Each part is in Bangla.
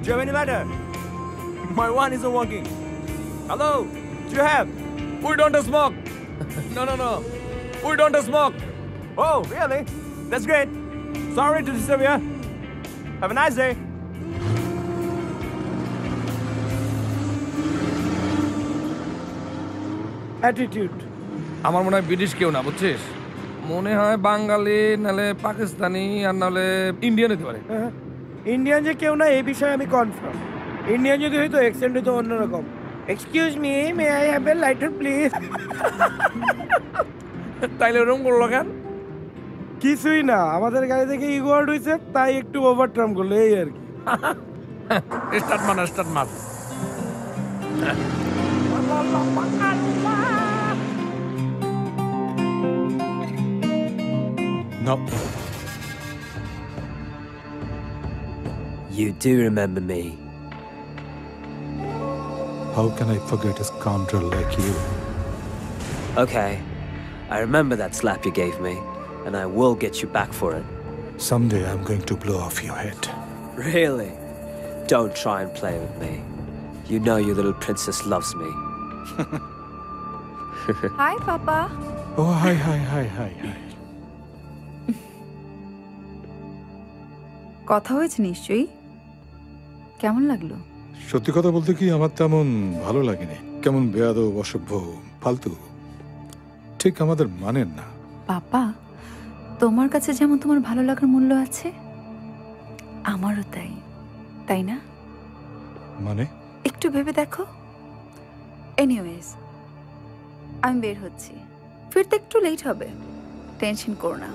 you have any lighter? My one isn't working. Hello? Do you have? We don't smoke. No. We don't smoke. Oh, really? That's great. Sorry to disturb you. Have a nice day. Attitude. আমার মনে হয় ব্রিটিশ কেউ না, বুঝছিস? মনে হয় বাঙালি, নালে পাকিস্তানি, আর নাহলে ইন্ডিয়ান হতে পারে। ইন্ডিয়ান যে কেউ না এই বিষয়ে আমি কনফার্ম। ইন্ডিয়ান যদি হয়তো অ্যাকসেন্ট হয়তো অন্যরকম। Excuse me, may I have a lighter please? তাইলে ওরকম করলো কেন? কিছুই না, আমাদের গাড়ি থেকে ইগোয়ার্ড হয়েছে তাই একটু ওভারট্রাম করলো, এই আর কি। স্টার্ট মার। No. You do remember me. How can I forget a scoundrel like you? Okay, I remember that slap you gave me, and I will get you back for it. Someday I'm going to blow off your head. Really? Don't try and play with me. You know your little princess loves me. Hi, Papa. Oh, hi. কথা হয়েছে নিশ্চয়ই? কেমন লাগলো? সত্যি কথা বলতে কি আমার তেমন ভালো লাগেনি। কেমন বেয়াদব, অসভ্য, ফালতু, ঠিক আমাদের মানেন না। পাপা, তোমার কাছে যেমন তোমার ভালো লাগার মূল্য আছে, আমারও তাই, তাই না? মানে? একটু ভেবে দেখো। এনিওয়েজ, আমি বের হচ্ছি, ফিরতে একটু লেট হবে, টেনশন করো না।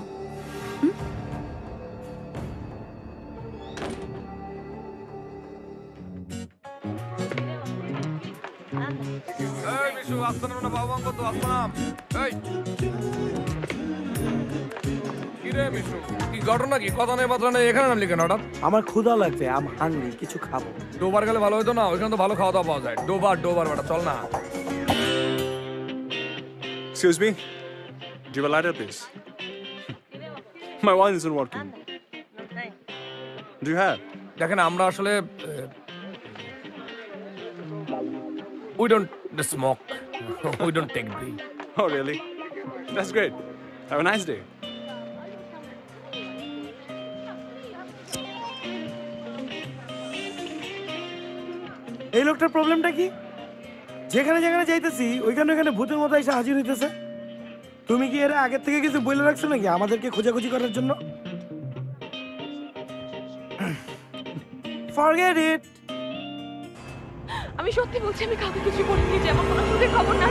ঘটনা কি? কথা নেই, বার্তা নেই, এখানে নামলি কেন হঠাৎ? আমার ক্ষুধা লাগছে, আম হাংরি, কিছু খাবো। ডোবার গেলে ভালো হতো না? ওইখানে তো ভালো খাওয়া দাওয়া পাওয়া যায়। ডোবার বেটা, চল না। Excuse me? Do you have a lighter, please? My one isn't working. Do you have? দেখেন, আমরা আসলে we don't smoke. We don't take weed. Oh, really? That's great. Have a nice day. এই লোকটার প্রবলেমটা কি? যেখানে যাইতেছি ওইখানে ভূতের মতো এসে হাজির হইতেছে। তুমি কি এর আগের থেকে কিছু বলে রাখছো নাকি আমাদেরকে খোঁজাখুঁজি করার জন্য? Forget it. আমি সত্যি বলছি, আমি কাউকে কিছু বলিনি, যে আমার কোনো সুখের খবর না।